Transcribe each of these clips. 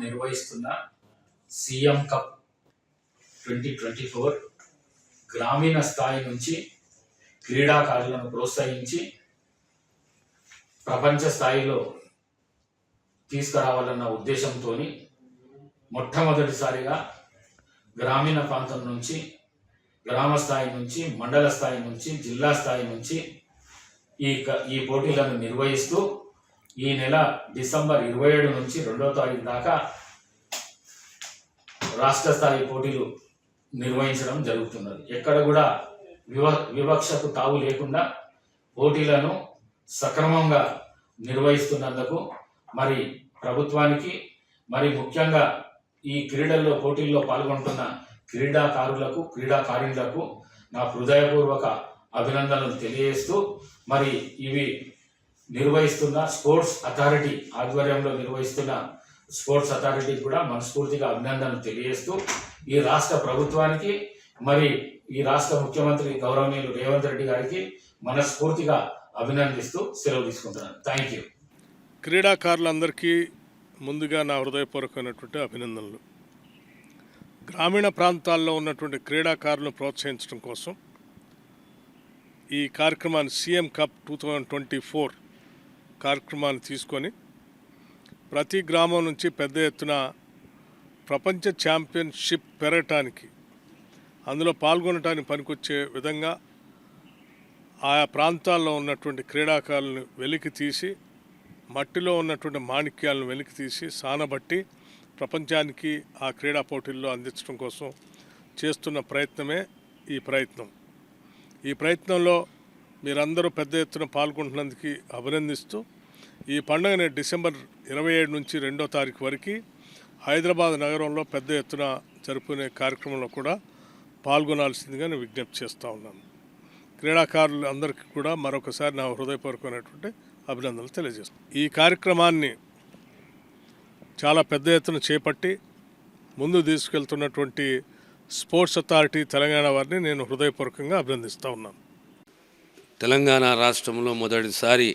నిర్వహిస్తున్న CM cup 2024 గ్రామీణ స్థాయి నుంచి క్రీడాకారులను ప్రోత్సహించి ప్రపంచ స్థాయిలో తీసుకురావాలన్న ఉద్దేశంతో మొట్టమొదటిసారిగా గ్రామీణ ప్రాంతం నుంచి, గ్రామ స్థాయి నుంచి, మండల స్థాయి నుంచి, జిల్లా స్థాయి నుంచి ఈ పోటీలను నిర్వహిస్తూ ఈ నెల డిసెంబర్ 27 నుంచి 2వ తారీఖు దాకా రాష్ట్ర స్థాయి పోటీలు నిర్వహించడం జరుగుతున్నది. ఎక్కడ కూడా వివక్షకు తావు లేకుండా పోటీలను సక్రమంగా నిర్వహిస్తున్నందుకు మరి ప్రభుత్వానికి, మరి ముఖ్యంగా ఈ క్రీడల్లో పోటీల్లో పాల్గొంటున్న క్రీడాకారులకు, క్రీడాకారిణులకు నా హృదయపూర్వక అభినందనలు తెలియజేస్తూ, మరి ఇవి నిర్వహిస్తున్న స్పోర్ట్స్ అథారిటీ ఆధ్వర్యంలో నిర్వహిస్తున్న స్పోర్ట్స్ అథారిటీకి కూడా మనస్ఫూర్తిగా అభినందనలు తెలియజేస్తూ, ఈ రాష్ట్ర ప్రభుత్వానికి, మరి ఈ రాష్ట్ర ముఖ్యమంత్రి గౌరవనీయులు రేవంత్ రెడ్డి గారికి మనస్ఫూర్తిగా అభినందిస్తూ సెలవు తీసుకుంటున్నాను. Thank you. క్రీడాకారులందరికీ ముందుగా నా హృదయపూర్వకమైనటువంటి అభినందనలు. గ్రామీణ ప్రాంతాల్లో ఉన్నటువంటి క్రీడాకారులను ప్రోత్సహించడం కోసం ఈ కార్యక్రమాన్ని సీఎం కప్ 2024 కార్యక్రమాన్ని తీసుకొని ప్రతి గ్రామం నుంచి పెద్ద ఎత్తున ప్రపంచ ఛాంపియన్షిప్ పెరగటానికి, అందులో పాల్గొనడానికి పనికొచ్చే విధంగా ఆయా ప్రాంతాల్లో ఉన్నటువంటి క్రీడాకారులను వెలికి తీసి, మట్టిలో ఉన్నటువంటి మాణిక్యాలను వెలికి తీసి సానబట్టి ప్రపంచానికి ఆ క్రీడా పోటీల్లో అందించడం కోసం చేస్తున్న ప్రయత్నమే ఈ ప్రయత్నం. ఈ ప్రయత్నంలో మీరందరూ పెద్ద ఎత్తున పాల్గొంటున్నందుకు అభినందిస్తూ, ఈ పండుగని డిసెంబర్ 27 నుంచి 2వ తారీఖు వరకు హైదరాబాద్ నగరంలో పెద్ద ఎత్తున జరుపుకునే కార్యక్రమంలో కూడా పాల్గొనాల్సిందిగా నేను విజ్ఞప్తి చేస్తూ ఉన్నాను. క్రీడాకారులు అందరికీ కూడా మరొకసారి నా హృదయపూర్వకమైనటువంటి అభినందనలు తెలియజేస్తాను. ఈ కార్యక్రమాన్ని చాలా పెద్ద ఎత్తున చేపట్టి ముందు తీసుకెళ్తున్నటువంటి స్పోర్ట్స్ అథారిటీ తెలంగాణ వారిని నేను హృదయపూర్వకంగా అభినందిస్తూ ఉన్నాను. తెలంగాణ రాష్ట్రంలో మొదటిసారి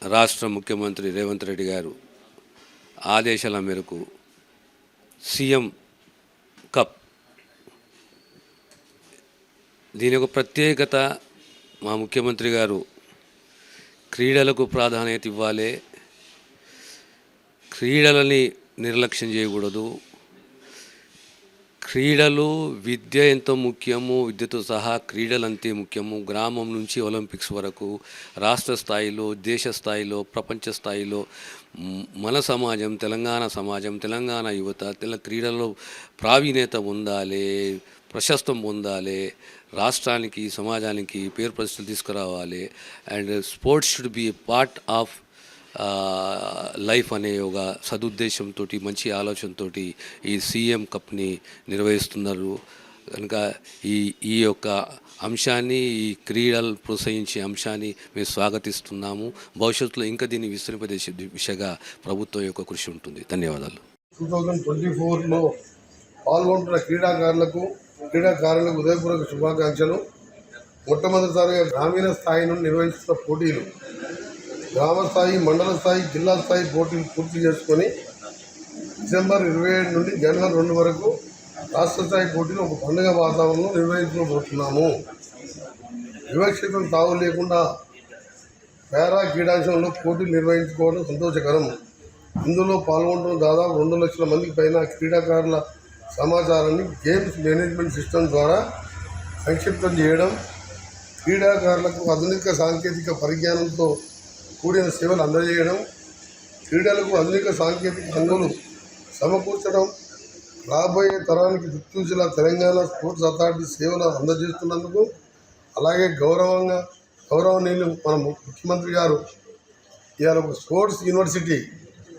రాష్ట్ర ముఖ్యమంత్రి రేవంత్ రెడ్డి గారు ఆదేశాల మేరకు సీఎం కప్, దీని యొక్క ప్రత్యేకత, మా ముఖ్యమంత్రి గారు క్రీడలకు ప్రాధాన్యత ఇవ్వాలి, క్రీడలని నిర్లక్ష్యం చేయకూడదు, క్రీడలు విద్య ఎంతో ముఖ్యము, విద్యతో సహా క్రీడలు అంతే ముఖ్యము. గ్రామం నుంచి ఒలింపిక్స్ వరకు రాష్ట్ర స్థాయిలో, దేశ స్థాయిలో, ప్రపంచ స్థాయిలో మన సమాజం, తెలంగాణ సమాజం, తెలంగాణ యువత క్రీడల్లో ప్రావీణ్యత పొందాలి, ప్రశస్తం పొందాలి, రాష్ట్రానికి, సమాజానికి పేరు ప్రతిష్టలు తీసుకురావాలి. And sports should be part of life అనే ఒక సదుద్దేశంతో, మంచి ఆలోచనతో ఈ సీఎం కప్ని నిర్వహిస్తున్నారు. కనుక ఈ యొక్క అంశాన్ని, ఈ క్రీడలు ప్రోత్సహించే అంశాన్ని మేము స్వాగతిస్తున్నాము. భవిష్యత్తులో ఇంకా దీన్ని విస్తరింపజేసే దిశగా ప్రభుత్వం యొక్క కృషి ఉంటుంది. ధన్యవాదాలు. 2024లో పాల్గొంటున్న క్రీడాకారులకు ఉదయపూర్వక శుభాకాంక్షలు. మొట్టమొదటిసారిగా గ్రామీణ స్థాయి నుండి నిర్వహిస్తున్న పోటీలు గ్రామ స్థాయి, మండల స్థాయి, జిల్లా స్థాయి పోటీలు పూర్తి చేసుకొని డిసెంబర్ 27 నుండి జనవరి 2 వరకు రాష్ట్ర స్థాయి పోటీలు ఒక పండుగ వాతావరణంలో నిర్వహించబోతున్నాము. వివక్షతను తావు లేకుండా పారా క్రీడాంశంలో పోటీలు నిర్వహించుకోవడం సంతోషకరం. ఇందులో పాల్గొంటున్న దాదాపు 2 లక్షల మందికి పైన క్రీడాకారుల సమాచారాన్ని గేమ్స్ మేనేజ్మెంట్ సిస్టమ్ ద్వారా సంక్షిప్తం చేయడం, క్రీడాకారులకు ఆధునిక సాంకేతిక పరిజ్ఞానంతో కూడిన సేవలు అందజేయడం, క్రీడలకు ఆధునిక సాంకేతిక హంగులు సమకూర్చడం, రాబోయే తరానికి దిక్సూచిలా తెలంగాణ స్పోర్ట్స్ అథారిటీ సేవలు అందజేస్తున్నందుకు, అలాగే గౌరవనీయులు మన ముఖ్యమంత్రి గారు ఇవాళ ఒక స్పోర్ట్స్ యూనివర్సిటీ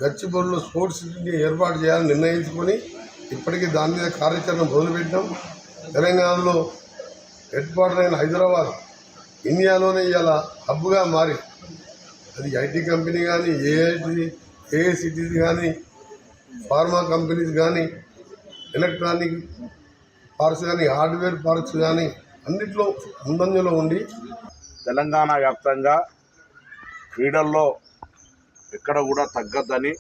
గచ్చిబౌలిలో స్పోర్ట్స్ సిటీని ఏర్పాటు చేయాలని నిర్ణయించుకొని ఇప్పటికీ దాని మీద కార్యాచరణ మొదలుపెట్టాం. తెలంగాణలో హెడ్ క్వార్టర్ అయిన హైదరాబాద్ ఇండియాలోనే ఇవాళ హబ్గా మారి, అది ఐటీ కంపెనీ కానీ, ఏఐసిటీస్ కానీ, ఫార్మా కంపెనీస్ కానీ, ఎలక్ట్రానిక్ పార్క్స్ కానీ, హార్డ్వేర్ పార్క్స్ కానీ అన్నింటిలో ముందంజలో ఉండి తెలంగాణ వ్యాప్తంగా క్రీడల్లో ఎక్కడ కూడా తగ్గద్దని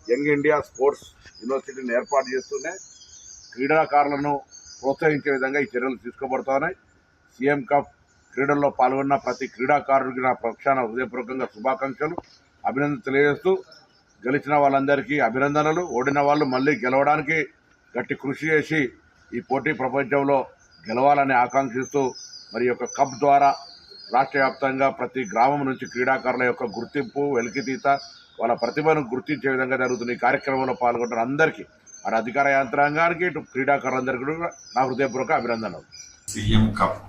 యంగ్ ఇండియా స్పోర్ట్స్ యూనివర్సిటీని ఏర్పాటు చేస్తూనే క్రీడాకారులను ప్రోత్సహించే విధంగా ఈ చర్యలు తీసుకోబడుతున్నాయి. సీఎం కప్ క్రీడల్లో పాల్గొన్న ప్రతి క్రీడాకారుడికి నా పక్షాన హృదయపూర్వకంగా శుభాకాంక్షలు, అభినందనలు తెలియజేస్తూ గెలిచిన వాళ్ళందరికీ అభినందనలు. ఓడిన వాళ్ళు మళ్ళీ గెలవడానికి గట్టి కృషి చేసి ఈ పోటీ ప్రపంచంలో గెలవాలని ఆకాంక్షిస్తూ మరి యొక్క కప్ ద్వారా రాష్ట్ర వ్యాప్తంగా ప్రతి గ్రామం నుంచి క్రీడాకారుల యొక్క గుర్తింపు, వెలికితీత, వాళ్ళ ప్రతిభను గుర్తించే విధంగా జరుగుతున్న ఈ కార్యక్రమంలో పాల్గొంటున్న అందరికీ, అటు అధికార యంత్రాంగానికి, ఇటు క్రీడాకారులందరికీ కూడా నా హృదయపూర్వక అభినందనలు. సీఎం కప్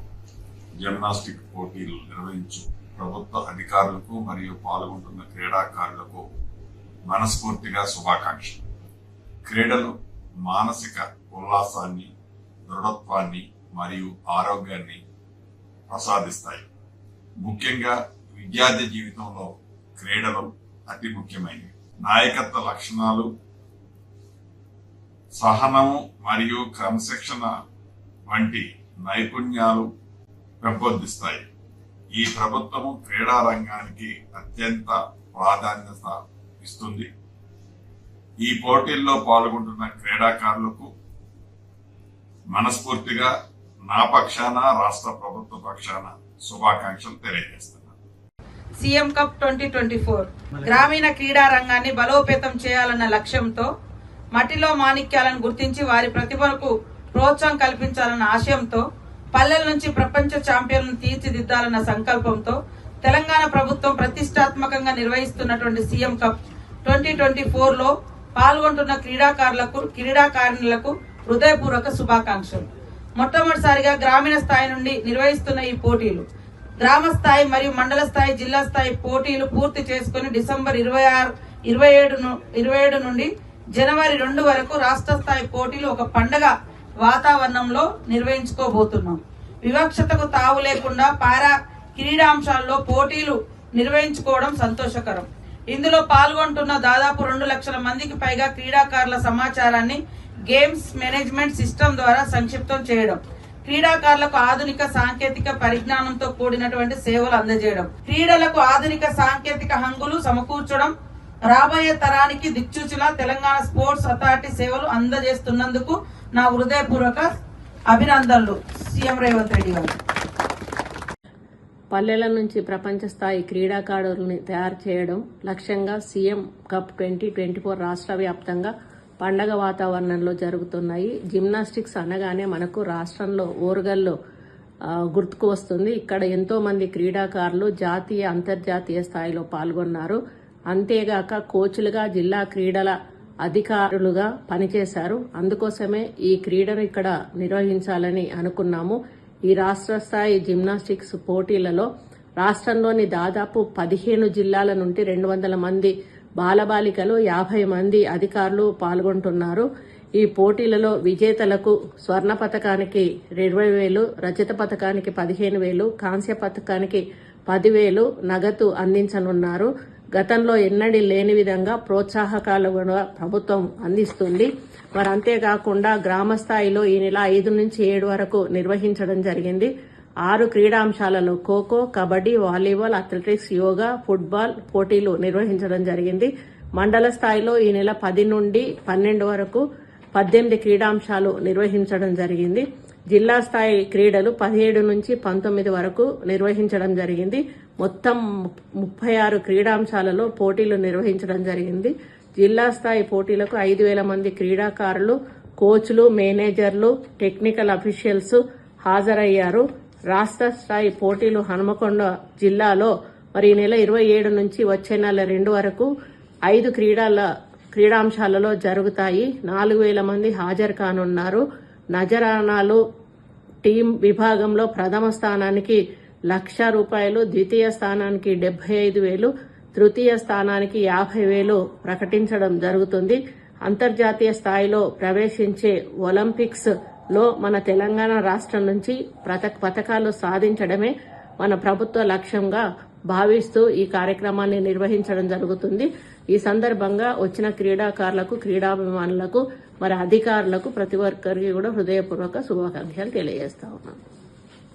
జిమ్నాస్టిక్ పోటీలు నిర్వహించు ప్రభుత్వ అధికారులకు మరియు పాల్గొంటున్న క్రీడాకారులకు మనస్ఫూర్తిగా శుభాకాంక్షలు. క్రీడలు మానసిక ఉల్లాసాన్ని, దృఢత్వాన్ని మరియు ఆరోగ్యాన్ని ప్రసాదిస్తాయి. ముఖ్యంగా విద్యార్థి జీవితంలో క్రీడలు అతి ముఖ్యమైనవి. నాయకత్వ లక్షణాలు, సహనము మరియు క్రమశిక్షణ వంటి నైపుణ్యాలు పెంపొందిస్తాయి. ఈ ప్రభుత్వము క్రీడా రంగానికి అత్యంత ప్రాధాన్యత ఇస్తుంది. ఈ పోటీల్లో పాల్గొంటున్న క్రీడాకారులకు మనస్ఫూర్తిగా నా పక్షాన, రాష్ట్ర ప్రభుత్వ పక్షాన శుభాకాంక్షలు తెలియజేస్తున్నాను. సీఎం కప్ 2024 గ్రామీణ క్రీడా రంగాన్ని బలోపేతం చేయాలన్న లక్ష్యంతో మట్టిలో మాణిక్యాలను గుర్తించి వారి ప్రతిభకు ప్రోత్సాహం కల్పించాలన్న ఆశయంతో పల్లెల నుంచి ప్రపంచ ఛాంపియన్లను తీర్చిదిద్దాలన్న సంకల్పంతో తెలంగాణ ప్రభుత్వం ప్రతిష్టాత్మకంగా నిర్వహిస్తున్నటువంటి సీఎం కప్ 2024లో పాల్గొంటున్న క్రీడాకారులకు హృదయపూర్వక శుభాకాంక్షలు. మొట్టమొదటిసారిగా గ్రామీణ స్థాయి నుండి నిర్వహిస్తున్న ఈ పోటీలు గ్రామ స్థాయి మరియు మండల స్థాయి, జిల్లా స్థాయి పోటీలు పూర్తి చేసుకుని డిసెంబర్ 27 నుండి జనవరి 2 వరకు రాష్ట్ర స్థాయి పోటీలు ఒక పండగ వాతావరణంలో నిర్వహించుకోబోతున్నాం. వివక్షతకు తావు లేకుండా పారా క్రీడాంశాల్లో పోటీలు నిర్వహించుకోవడం సంతోషకరం. ఇందులో పాల్గొంటున్న దాదాపు 2 లక్షల మందికి పైగా క్రీడాకారుల సమాచారాన్ని గేమ్స్ మేనేజ్మెంట్ సిస్టమ్ ద్వారా సంక్షిప్తం చేయడం, క్రీడాకారులకు ఆధునిక సాంకేతిక పరిజ్ఞానంతో కూడినటువంటి సేవలు అందజేయడం, క్రీడలకు ఆధునిక సాంకేతిక హంగులు సమకూర్చడం, రాబోయే తరానికి దిక్సూచిలా తెలంగాణ స్పోర్ట్స్ అథారిటీ సేవలు అందజేస్తున్నందుకు నా హృదయపూర్వక అభినందనలు. సీఎం రేవంత్ రెడ్డి గారు. పల్లెల నుంచి ప్రపంచ స్థాయి క్రీడాకారుల్ని తయారు చేయడం లక్ష్యంగా సీఎం కప్ 2024 రాష్ట్ర వ్యాప్తంగా పండగ వాతావరణంలో జరుగుతున్నాయి. జిమ్నాస్టిక్స్ అనగానే మనకు రాష్ట్రంలో ఓరుగల్లు గుర్తుకు వస్తుంది. ఇక్కడ ఎంతో మంది క్రీడాకారులు జాతీయ, అంతర్జాతీయ స్థాయిలో పాల్గొన్నారు. అంతేగాక కోచ్లుగా, జిల్లా క్రీడల అధికారులుగా పనిచేశారు. అందుకోసమే ఈ క్రీడను ఇక్కడ నిర్వహించాలని అనుకున్నాము. ఈ రాష్ట్ర స్థాయి జిమ్నాస్టిక్స్ పోటీలలో రాష్ట్రంలోని దాదాపు 15 జిల్లాల నుండి 200 మంది బాలబాలికలు, 50 మంది అధికారులు పాల్గొంటున్నారు. ఈ పోటీలలో విజేతలకు స్వర్ణ పతకానికి 20,000, రజత పతకానికి 15,000, కాంస్య పతకానికి 10,000 నగదు అందించనున్నారు. గతంలో ఎన్నడూ లేని విధంగా ప్రోత్సాహకాలు కూడా ప్రభుత్వం అందిస్తుంది. మరి అంతేకాకుండా గ్రామ స్థాయిలో ఈ నెల 5 నుంచి 7 వరకు నిర్వహించడం జరిగింది. 6 క్రీడాంశాలలో kho kho, kabaddi, volleyball, athletics, yoga, football పోటీలు నిర్వహించడం జరిగింది. మండల స్థాయిలో ఈ నెల 10 నుండి 12 వరకు 18 క్రీడాంశాలు నిర్వహించడం జరిగింది. జిల్లా స్థాయి క్రీడలు 17 నుంచి 19 వరకు నిర్వహించడం జరిగింది. మొత్తం 36 క్రీడాంశాలలో పోటీలు నిర్వహించడం జరిగింది. జిల్లా స్థాయి పోటీలకు 5,000 మంది క్రీడాకారులు, కోచ్లు, మేనేజర్లు, టెక్నికల్ అఫీషియల్స్ హాజరయ్యారు. రాష్ట్ర స్థాయి పోటీలు హనుమకొండ జిల్లాలో మరి ఈ నెల 27 నుంచి వచ్చే నెల 2 వరకు 5 క్రీడాంశాలలో జరుగుతాయి. 4,000 మంది హాజరు కానున్నారు. నజరానాలు టీం విభాగంలో ప్రథమ స్థానానికి ₹1,00,000, ద్వితీయ స్థానానికి 75,000, తృతీయ స్థానానికి 50,000 ప్రకటించడం జరుగుతుంది. అంతర్జాతీయ స్థాయిలో ప్రవేశించే ఒలింపిక్స్ లో మన తెలంగాణ రాష్ట్రం నుంచి పతకాలు సాధించడమే మన ప్రభుత్వ లక్ష్యంగా భావిస్తూ ఈ కార్యక్రమాన్ని నిర్వహించడం జరుగుతుంది. ఈ సందర్భంగా వచ్చిన క్రీడాకారులకు, క్రీడాభిమానులకు, మరి అధికారులకు, ప్రతి ఒక్కరికి కూడా హృదయపూర్వక శుభాకాంక్షలు తెలియజేస్తా ఉన్నాను.